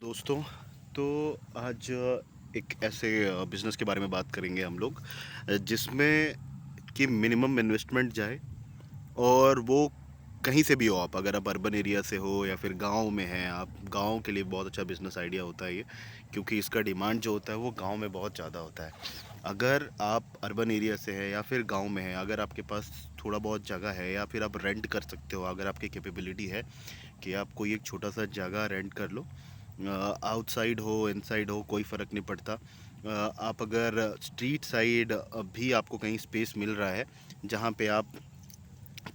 दोस्तों, तो आज एक ऐसे बिज़नेस के बारे में बात करेंगे हम लोग, जिसमें कि मिनिमम इन्वेस्टमेंट जाए और वो कहीं से भी हो। आप अगर आप अर्बन एरिया से हो या फिर गांव में हैं, आप गांव के लिए बहुत अच्छा बिज़नेस आइडिया होता है ये, क्योंकि इसका डिमांड जो होता है वो गांव में बहुत ज़्यादा होता है। अगर आप अर्बन एरिया से हैं या फिर गांव में हैं, अगर आपके पास थोड़ा बहुत जगह है या फिर आप रेंट कर सकते हो, अगर आपकी कैपेबिलिटी है कि आप कोई एक छोटा सा जगह रेंट कर लो, आउटसाइड हो इनसाइड हो कोई फ़र्क नहीं पड़ता। आप अगर स्ट्रीट साइड भी आपको कहीं स्पेस मिल रहा है जहाँ पे आप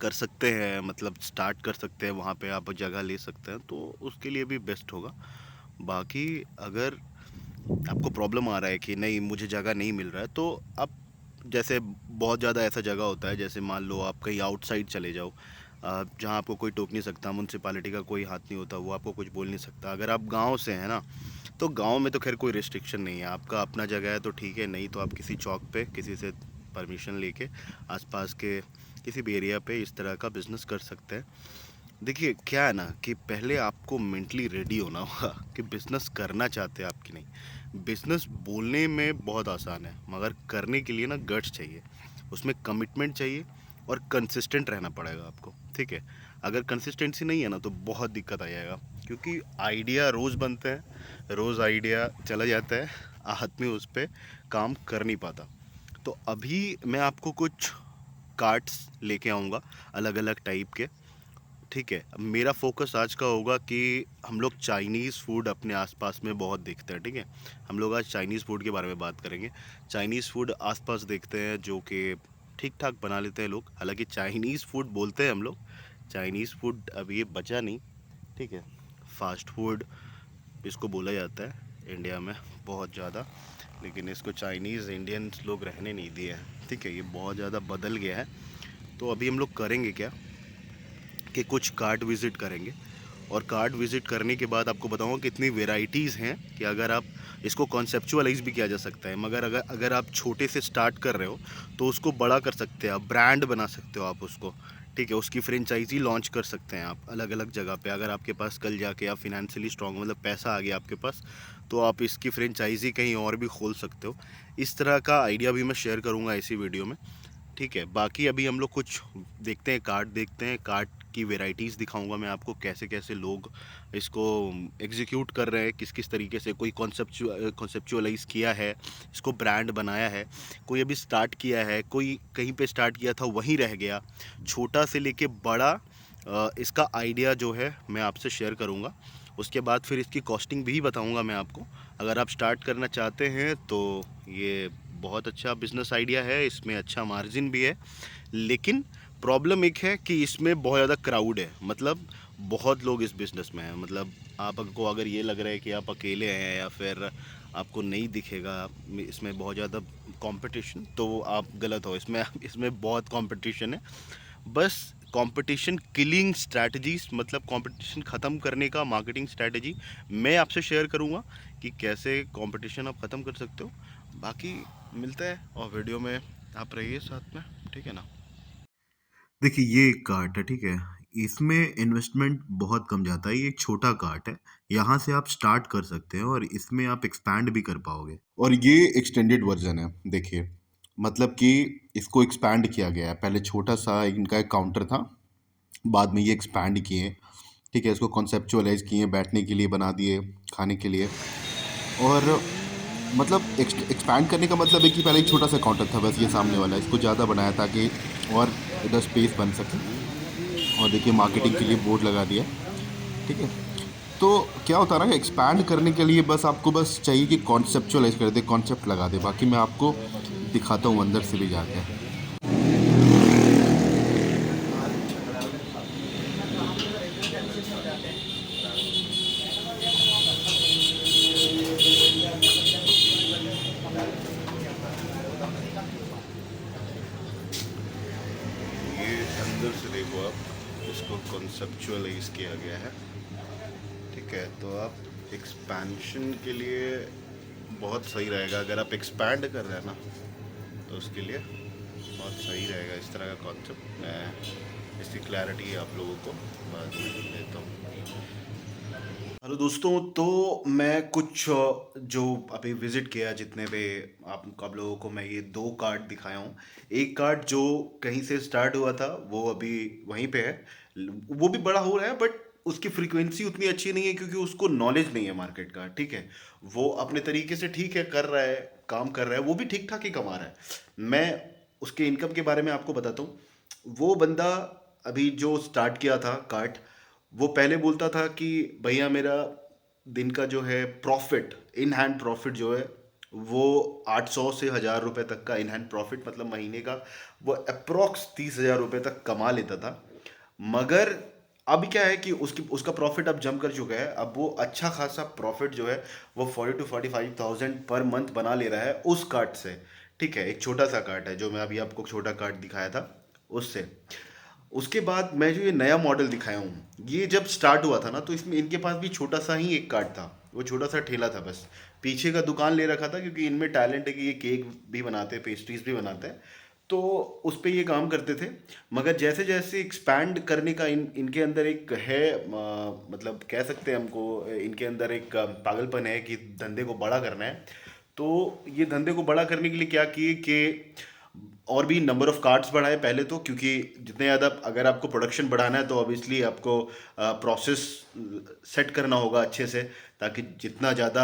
कर सकते हैं, मतलब स्टार्ट कर सकते हैं, वहाँ पे आप जगह ले सकते हैं, तो उसके लिए भी बेस्ट होगा। बाकी अगर आपको प्रॉब्लम आ रहा है कि नहीं मुझे जगह नहीं मिल रहा है, तो आप जैसे बहुत ज़्यादा ऐसा जगह होता है, जैसे मान लो आप कहीं आउटसाइड चले जाओ, जहाँ आपको कोई टोक नहीं सकता, म्यूनसिपालिटी का कोई हाथ नहीं होता, वो आपको कुछ बोल नहीं सकता। अगर आप गांव से हैं ना, तो गांव में तो खैर कोई रिस्ट्रिक्शन नहीं है, आपका अपना जगह है तो ठीक है, नहीं तो आप किसी चौक पे किसी से परमिशन लेके आसपास के किसी भी एरिया पे इस तरह का बिज़नेस कर सकते हैं। देखिए क्या है ना कि पहले आपको मेंटली रेडी होना होगा कि बिज़नेस करना चाहते हैं आप कि नहीं। बिज़नेस बोलने में बहुत आसान है, मगर करने के लिए ना गट्स चाहिए, उसमें कमिटमेंट चाहिए और कंसिस्टेंट रहना पड़ेगा आपको। ठीक है, अगर कंसिस्टेंसी नहीं है ना तो बहुत दिक्कत आ जाएगा, क्योंकि आइडिया रोज़ बनते हैं, रोज़ आइडिया चला जाता है, आदमी उस पर काम कर नहीं पाता। तो अभी मैं आपको कुछ कार्ड्स लेके आऊँगा अलग अलग टाइप के। ठीक है, अब मेरा फोकस आज का होगा कि हम लोग चाइनीज़ फूड अपने आसपास में बहुत देखते हैं। ठीक है, हम लोग आज चाइनीज़ फूड के बारे में बात करेंगे। चाइनीज़ फूड आसपास देखते हैं जो कि ठीक ठाक बना लेते हैं लोग, हालांकि चाइनीज़ फूड बोलते हैं हम लोग, चाइनीज़ फूड अब ये बचा नहीं। ठीक है, फास्ट फूड इसको बोला जाता है इंडिया में बहुत ज़्यादा, लेकिन इसको चाइनीज़ इंडियंस लोग रहने नहीं दिए हैं। ठीक है, ये बहुत ज़्यादा बदल गया है। तो अभी हम लोग करेंगे क्या कि कुछ कार्ट विज़िट करेंगे, और कार्ट विज़िट करने के बाद आपको बताऊंगा कितनी वेराइटीज़ हैं कि अगर आप इसको कॉन्सेप्चुअलाइज भी किया जा सकता है, मगर अगर अगर आप छोटे से स्टार्ट कर रहे हो तो उसको बड़ा कर सकते हैं, आप ब्रांड बना सकते हो आप उसको। ठीक है, उसकी फ्रेंचाइजी लॉन्च कर सकते हैं आप अलग अलग जगह पे। अगर आपके पास कल जाके आप फिनेंशियली स्ट्रांग, मतलब पैसा आ गया आपके पास, तो आप इसकी फ्रेंचाइजी कहीं और भी खोल सकते हो। इस तरह का आइडिया भी मैं शेयर करूँगा इसी वीडियो में। ठीक है, बाकी अभी हम लोग कुछ देखते हैं, कार्ड देखते हैं, कार्ड की वेराइटीज़ दिखाऊंगा मैं आपको, कैसे कैसे लोग इसको एग्जीक्यूट कर रहे हैं, किस किस तरीके से कोई कॉन्सेप्चुअलाइज किया है, इसको ब्रांड बनाया है, कोई अभी स्टार्ट किया है, कोई कहीं पे स्टार्ट किया था वहीं रह गया, छोटा से लेके बड़ा। इसका आइडिया जो है मैं आपसे शेयर करूंगा। उसके बाद फिर इसकी कॉस्टिंग भी बताऊंगा मैं आपको। अगर आप स्टार्ट करना चाहते हैं तो ये बहुत अच्छा बिजनेस आइडिया है, इसमें अच्छा मार्जिन भी है। लेकिन प्रॉब्लम एक है कि इसमें बहुत ज़्यादा क्राउड है, मतलब बहुत लोग इस बिज़नेस में हैं। मतलब आपको अगर ये लग रहा है कि आप अकेले हैं या फिर आपको नहीं दिखेगा इसमें बहुत ज़्यादा कंपटीशन, तो आप गलत हो। इसमें इसमें बहुत कंपटीशन है। बस कंपटीशन किलिंग स्ट्रैटेजीज, मतलब कंपटीशन ख़त्म करने का मार्केटिंग स्ट्रैटेजी मैं आपसे शेयर करूँगा कि कैसे कंपटीशन आप ख़त्म कर सकते हो। बाकी मिलता है और वीडियो में आप रहिए साथ में। ठीक है ना। देखिए ये एक कार्ट है, ठीक है, इसमें इन्वेस्टमेंट बहुत कम जाता है, ये एक छोटा कार्ट है, यहाँ से आप स्टार्ट कर सकते हैं और इसमें आप एक्सपैंड भी कर पाओगे। और ये एक्सटेंडेड वर्जन है, देखिए, मतलब कि इसको एक्सपैंड किया गया है। पहले छोटा सा इनका एक काउंटर था, बाद में ये एक्सपैंड किए। ठीक है, इसको कॉन्सेप्चुअलाइज किए, बैठने के लिए बना दिए, खाने के लिए। और मतलब एक्सपैंड करने का मतलब है कि पहले एक छोटा सा काउंटर था, बस ये सामने वाला, इसको ज़्यादा बनाया ताकि और इधर स्पेस बन सके। और देखिए मार्केटिंग के लिए बोर्ड लगा दिया। ठीक है, तो क्या होता है ना, एक्सपैंड करने के लिए बस आपको बस चाहिए कि कॉन्सेप्चुअलाइज कर दे, कॉन्सेप्ट लगा दे। बाकी मैं आपको दिखाता हूँ अंदर से भी जाके। ये अंदर से देखो आप, इसको कॉन्सेप्चुअलाइज किया गया है। ठीक है, तो आप एक्सपेंशन के लिए बहुत सही रहेगा, अगर आप एक्सपैंड कर रहे हैं ना तो उसके लिए बहुत सही रहेगा इस तरह का कॉन्सेप्ट। मैं इसकी क्लैरिटी आप लोगों को बाद में देता हूँ। हेलो दोस्तों, तो मैं कुछ जो अभी विजिट किया, जितने पे आप लोगों को मैं ये दो कार्ड दिखाया हूँ। एक कार्ड जो कहीं से स्टार्ट हुआ था वो अभी वहीं पे है। वो भी बड़ा हो रहा है, बट उसकी फ्रीक्वेंसी उतनी अच्छी नहीं है क्योंकि उसको नॉलेज नहीं है मार्केट का। ठीक है, वो अपने तरीके से ठीक है, कर रहा है, काम कर रहा है, वो भी ठीक ठाक ही कमा रहा है। मैं उसके इनकम के बारे में आपको बताता हूँ। वो बंदा अभी जो स्टार्ट किया था कार्ट, वो पहले बोलता था कि भैया मेरा दिन का जो है प्रॉफिट, इन हैंड प्रॉफिट जो है वो 800 से 1,000 रुपए तक का इन हैंड प्रॉफिट, मतलब महीने का वो अप्रोक्स 30,000 रुपए तक कमा लेता था। मगर अब क्या है कि उसकी उसका प्रॉफिट अब जम कर चुका है। अब वो अच्छा खासा प्रॉफिट जो है वो 40 to 45,000 पर मंथ बना ले रहा है उस कार्ड से। ठीक है, एक छोटा सा कार्ड है जो मैं अभी आपको छोटा कार्ड दिखाया था उससे। उसके बाद मैं जो ये नया मॉडल दिखाया हूँ, ये जब स्टार्ट हुआ था ना, तो इसमें इनके पास भी छोटा सा ही एक कार्ड था। वो छोटा सा ठेला था बस, पीछे का दुकान ले रखा था क्योंकि इनमें टैलेंट है कि ये केक भी बनाते हैं, पेस्ट्रीज भी बनाते हैं। तो उस पे ये काम करते थे। मगर जैसे जैसे एक्सपैंड करने का इनके अंदर एक है, मतलब कह सकते हैं हमको, इनके अंदर एक पागलपन है कि धंधे को बड़ा करना है। तो ये धंधे को बड़ा करने के लिए क्या किए कि और भी नंबर ऑफ कार्ड्स बढ़ाए पहले तो, क्योंकि जितने ज़्यादा अगर आपको प्रोडक्शन बढ़ाना है तो ऑब्वियसली आपको प्रोसेस सेट करना होगा अच्छे से, ताकि जितना ज़्यादा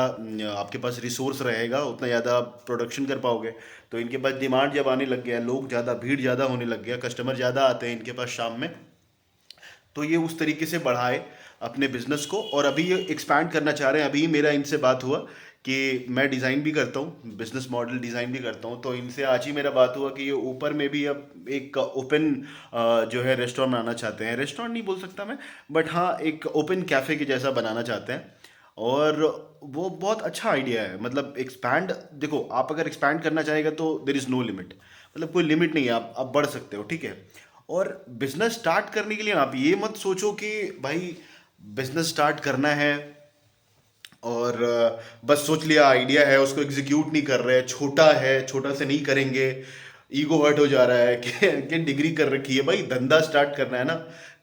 आपके पास रिसोर्स रहेगा उतना ज़्यादा आप प्रोडक्शन कर पाओगे। तो इनके पास डिमांड जब आने लग गया, लोग ज़्यादा, भीड़ ज़्यादा होने लग गया, कस्टमर ज़्यादा आते हैं इनके पास शाम में, तो ये उस तरीके से बढ़ाए अपने बिजनेस को। और अभी ये एक्सपैंड करना चाह रहे हैं। अभी मेरा इनसे बात हुआ कि मैं डिज़ाइन भी करता हूँ, बिजनेस मॉडल डिज़ाइन भी करता हूँ, तो इनसे आज ही मेरा बात हुआ कि ये ऊपर में भी अब एक ओपन जो है रेस्टोरेंट बनाना चाहते हैं। रेस्टोरेंट नहीं बोल सकता मैं, बट हाँ एक ओपन कैफ़े के जैसा बनाना चाहते हैं। और वो बहुत अच्छा आइडिया है। मतलब एक्सपैंड, देखो आप अगर एक्सपैंड करना चाहेगा तो देर इज़ नो लिमिट, मतलब कोई लिमिट नहीं है, आप बढ़ सकते हो। ठीक है, और बिजनेस स्टार्ट करने के लिए आप ये मत सोचो कि भाई बिजनेस स्टार्ट करना है और बस सोच लिया, आइडिया है, उसको एग्जीक्यूट नहीं कर रहे, छोटा है, छोटा से नहीं करेंगे, ईगो हर्ट हो जा रहा है कि डिग्री कर रखी है। भाई धंधा स्टार्ट करना है ना,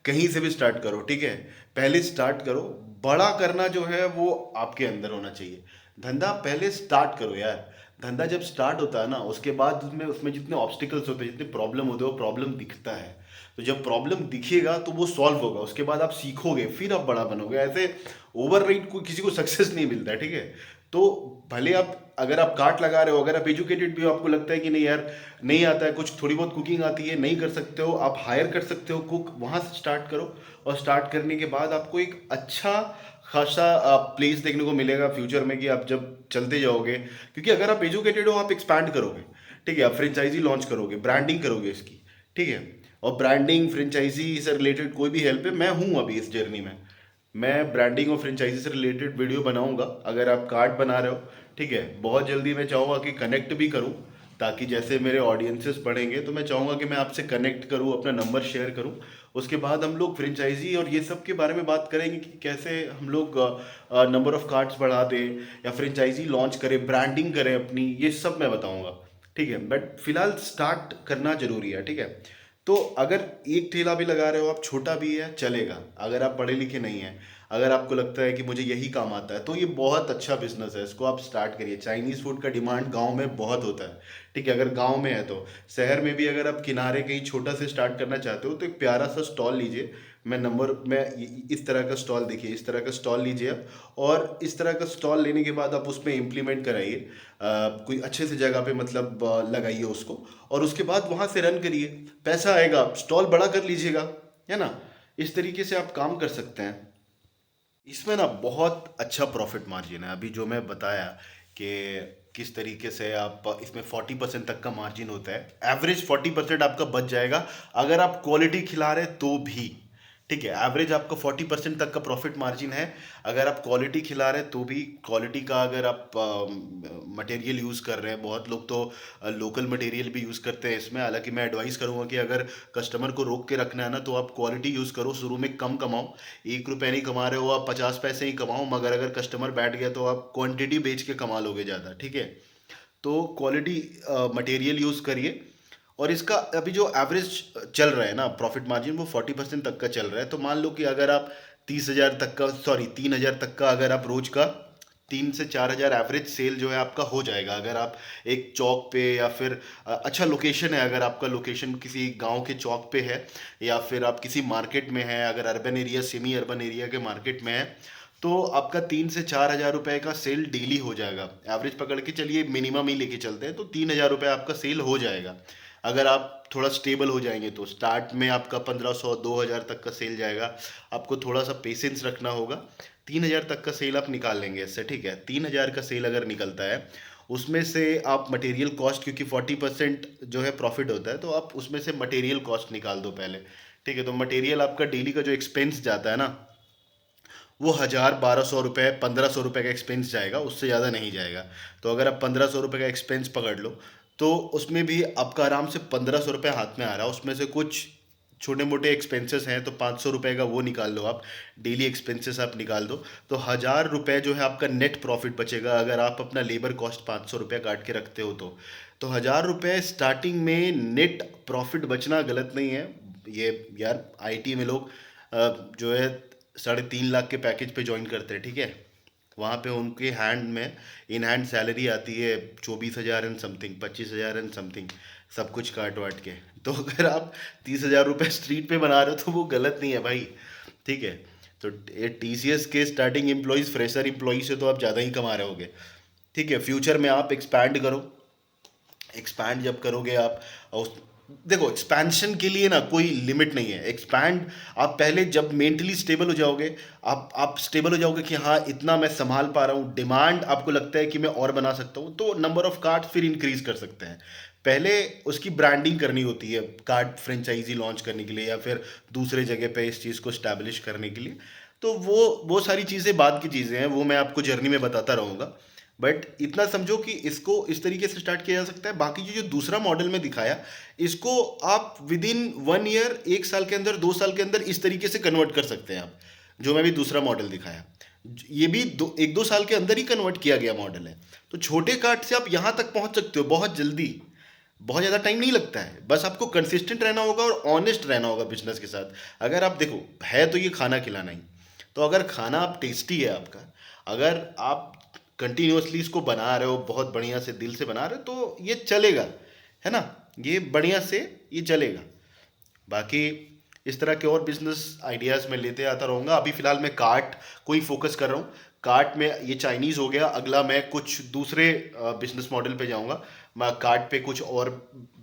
कहीं से भी स्टार्ट करो। ठीक है, पहले स्टार्ट करो। बड़ा करना जो है वो आपके अंदर होना चाहिए। धंधा पहले स्टार्ट करो यार। धंधा जब स्टार्ट होता है ना, उसके बाद उसमें उसमें जितने ऑब्स्टिकल्स होते हैं, जितने प्रॉब्लम होते हैं, वो प्रॉब्लम दिखता है। तो जब प्रॉब्लम दिखेगा तो वो सॉल्व होगा, उसके बाद आप सीखोगे, फिर आप बड़ा बनोगे। ऐसे ओवरनाइट को किसी को सक्सेस नहीं मिलता है। ठीक है, तो भले आप, अगर आप काट लगा रहे हो, अगर आप एजुकेटेड भी हो, आपको लगता है कि नहीं यार नहीं आता है कुछ, थोड़ी बहुत कुकिंग आती है, नहीं कर सकते हो, आप हायर कर सकते हो कुक, वहां से स्टार्ट करो। और स्टार्ट करने के बाद आपको एक अच्छा खासा प्लेस देखने को मिलेगा फ्यूचर में कि आप जब चलते जाओगे। क्योंकि अगर आप एजुकेटेड हो, आप एक्सपैंड करोगे। ठीक है, आप फ्रेंचाइजी लॉन्च करोगे, ब्रांडिंग करोगे इसकी। ठीक है, और ब्रांडिंग फ्रेंचाइजी से रिलेटेड कोई भी हेल्प है, मैं हूँ अभी इस जर्नी में। मैं ब्रांडिंग और फ्रेंचाइजी से रिलेटेड वीडियो बनाऊंगा। अगर आप कार्ड बना रहे हो, ठीक है, बहुत जल्दी मैं चाहूँगा कि कनेक्ट भी करूँ, ताकि जैसे मेरे ऑडियंसेस बढ़ेंगे तो मैं चाहूँगा कि मैं आपसे कनेक्ट करूँ, अपना नंबर शेयर करूँ। उसके बाद हम लोग फ्रेंचाइजी और ये सब के बारे में बात करेंगे कि कैसे हम लोग नंबर ऑफ कार्ड्स बढ़ा दें या फ्रेंचाइजी लॉन्च करें, ब्रांडिंग करें अपनी, ये सब मैं बताऊँगा। ठीक है, बट फिलहाल स्टार्ट करना जरूरी है। ठीक है, तो अगर एक ठेला भी लगा रहे हो आप, छोटा भी है चलेगा। अगर आप पढ़े लिखे नहीं हैं, अगर आपको लगता है कि मुझे यही काम आता है, तो ये बहुत अच्छा बिजनेस है, इसको आप स्टार्ट करिए। चाइनीज़ फूड का डिमांड गांव में बहुत होता है। ठीक है, अगर गांव में है तो। शहर में भी अगर आप किनारे कहीं छोटा से स्टार्ट करना चाहते हो तो एक प्यारा सा स्टॉल लीजिए। मैं नंबर में इस तरह का स्टॉल देखिए, इस तरह का स्टॉल लीजिए आप। और इस तरह का स्टॉल लेने के बाद आप उसमें इम्प्लीमेंट कराइए, कोई अच्छे से जगह पे, मतलब लगाइए उसको। और उसके बाद वहाँ से रन करिए, पैसा आएगा, स्टॉल बड़ा कर लीजिएगा, है ना। इस तरीके से आप काम कर सकते हैं। इसमें ना बहुत अच्छा प्रॉफिट मार्जिन है। अभी जो मैं बताया कि किस तरीके से आप इसमें 40% तक का मार्जिन होता है, एवरेज 40% आपका बच जाएगा अगर आप क्वालिटी खिला रहे तो भी। ठीक है, एवरेज आपका 40% तक का प्रॉफिट मार्जिन है अगर आप क्वालिटी खिला रहे तो भी। क्वालिटी का अगर आप मटेरियल यूज़ कर रहे हैं, बहुत लोग तो लोकल मटेरियल भी यूज़ करते हैं इसमें। हालांकि मैं एडवाइस करूंगा कि अगर कस्टमर को रोक के रखना है ना, तो आप क्वालिटी यूज़ करो, शुरू में कम कमाओ। 1 रुपये नहीं कमा रहे हो आप, 50 पैसे ही कमाओ, मगर अगर कस्टमर बैठ गया तो आप क्वांटिटी बेच के कमा लोगे ज़्यादा। ठीक है, तो क्वालिटी मटेरियल यूज़ करिए। और इसका अभी जो एवरेज चल रहा है ना प्रॉफिट मार्जिन, वो 40% तक का चल रहा है। तो मान लो कि अगर आप 30,000 तक का, सॉरी 3,000 तक का, अगर आप रोज का 3 से 4 हज़ार एवरेज सेल जो है आपका हो जाएगा, अगर आप एक चौक पे या फिर अच्छा लोकेशन है, अगर आपका लोकेशन किसी गांव के चौक पे है या फिर आप किसी मार्केट में है, अगर urban area semi urban area के मार्केट में है, तो आपका 3 से 4 हज़ार रुपए का सेल डेली हो जाएगा। एवरेज पकड़ के चलिए, मिनिमम ही लेके चलते हैं तो 3,000 रुपये आपका सेल हो जाएगा। अगर आप थोड़ा स्टेबल हो जाएंगे तो स्टार्ट में आपका 1,500 2,000 तक का सेल जाएगा। आपको थोड़ा सा पेशेंस रखना होगा। 3,000 तक का सेल आप निकाल लेंगे इससे, ठीक है। 3,000 का सेल अगर निकलता है, उसमें से आप मटेरियल कॉस्ट, क्योंकि 40% जो है प्रॉफिट होता है, तो आप उसमें से मटेरियल कॉस्ट निकाल दो पहले, ठीक है। तो मटेरियल आपका डेली का जो एक्सपेंस जाता है ना, वो 1,000 1,200 रुपये 1,500 रुपये का एक्सपेंस जाएगा, उससे ज़्यादा नहीं जाएगा। तो अगर आप 1,500 रुपये का एक्सपेंस पकड़ लो, तो उसमें भी आपका आराम से 1,500 रुपये हाथ में आ रहा है। उसमें से कुछ छोटे मोटे एक्सपेंसेस हैं तो 500 रुपये का वो निकाल लो आप, डेली एक्सपेंसेस आप निकाल दो, तो 1,000 रुपये जो है आपका नेट प्रॉफिट बचेगा, अगर आप अपना लेबर कॉस्ट 500 रुपये काट के रखते हो तो। 1,000 रुपये स्टार्टिंग में नेट प्रॉफिट बचना गलत नहीं है। ये यार आईटी में लोग जो है 3.5 लाख के पैकेज पे ज्वाइन करते हैं, ठीक है। वहाँ पे उनके हैंड में इन हैंड सैलरी आती है 24,000 एंड समथिंग, 25,000 एंड समथिंग, सब कुछ काट वाट के। तो अगर आप 30,000 रुपये स्ट्रीट पे बना रहे हो तो वो गलत नहीं है भाई, ठीक है। तो ये टीसीएस के स्टार्टिंग एम्प्लॉयज़ फ्रेशर एम्प्लॉय से तो आप ज़्यादा ही कमा रहे होगे, ठीक है। फ्यूचर में आप एक्सपैंड करो, एक्सपैंड जब करोगे आप, उस देखो एक्सपेंशन के लिए ना कोई लिमिट नहीं है। एक्सपैंड आप पहले जब मेंटली स्टेबल हो जाओगे, आप स्टेबल हो जाओगे कि हाँ इतना मैं संभाल पा रहा हूँ, डिमांड आपको लगता है कि मैं और बना सकता हूँ, तो नंबर ऑफ कार्ड फिर इंक्रीज कर सकते हैं। पहले उसकी ब्रांडिंग करनी होती है कार्ड फ्रेंचाइजी लॉन्च करने के लिए या फिर दूसरे जगह पे इस चीज़ को स्टैब्लिश करने के लिए। तो वो सारी चीज़ें बाद की चीज़ें हैं, वो मैं आपको जर्नी में बताता रहूँगा। बट इतना समझो कि इसको इस तरीके से स्टार्ट किया जा सकता है। बाकी जो दूसरा मॉडल में दिखाया, इसको आप विद इन 1 ईयर, 1 साल के अंदर, 2 साल के अंदर इस तरीके से कन्वर्ट कर सकते हैं आप। जो मैं भी दूसरा मॉडल दिखाया, ये भी 1-2 साल के अंदर ही कन्वर्ट किया गया मॉडल है। तो छोटे कार्ड से आप यहाँ तक पहुँच सकते हो बहुत जल्दी, बहुत ज़्यादा टाइम नहीं लगता है। बस आपको कंसिस्टेंट रहना होगा और ऑनेस्ट रहना होगा बिजनेस के साथ। अगर आप देखो, है तो ये खाना खिलाना ही, तो अगर खाना आप टेस्टी है आपका, अगर आप कंटिन्यूअसली इसको बना रहे हो, बहुत बढ़िया से दिल से बना रहे हो, तो ये चलेगा, है ना। ये बढ़िया से ये चलेगा। बाकी इस तरह के और बिजनेस आइडियाज़ मैं लेते आता रहूँगा। अभी फ़िलहाल मैं कार्ट को ही फोकस कर रहा हूँ। कार्ट में ये चाइनीज़ हो गया, अगला मैं कुछ दूसरे बिजनेस मॉडल पे जाऊँगा। मैं कार्ट पे कुछ और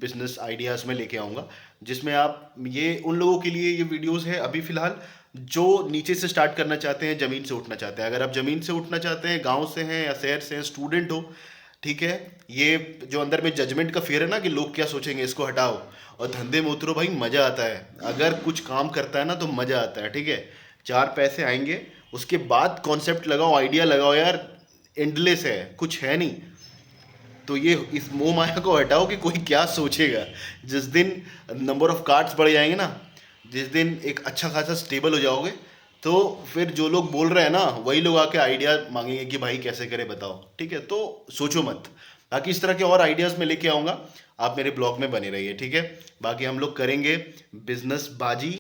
बिजनेस आइडियाज़ में लेके आऊँगा, जिसमें आप, ये उन लोगों के लिए ये वीडियोस है अभी फ़िलहाल जो नीचे से स्टार्ट करना चाहते हैं, ज़मीन से उठना चाहते हैं। अगर आप ज़मीन से उठना चाहते हैं, गांव से हैं या शहर से हैं, स्टूडेंट हो, ठीक है। ये जो अंदर में जजमेंट का फेयर है ना कि लोग क्या सोचेंगे, इसको हटाओ और धंधे में उतरो भाई, मज़ा आता है। अगर कुछ काम करता है ना तो मज़ा आता है, ठीक है। 4 पैसे आएंगे, उसके बाद कॉन्सेप्ट लगाओ, आइडिया लगाओ यार, एंडलेस है, कुछ है नहीं। तो ये इस मोह माया को हटाओ कि कोई क्या सोचेगा। जिस दिन नंबर ऑफ कार्ड्स बढ़ जाएंगे ना, जिस दिन एक अच्छा खासा स्टेबल हो जाओगे, तो फिर जो लोग बोल रहे हैं ना, वही लोग आके आइडिया मांगेंगे कि भाई कैसे करे बताओ, ठीक है। तो सोचो मत। बाकी इस तरह के और आइडियाज़ मैं लेके आऊँगा, आप मेरे ब्लॉग में बने रहिए, ठीक है। बाकी हम लोग करेंगे बिजनेस बाजी।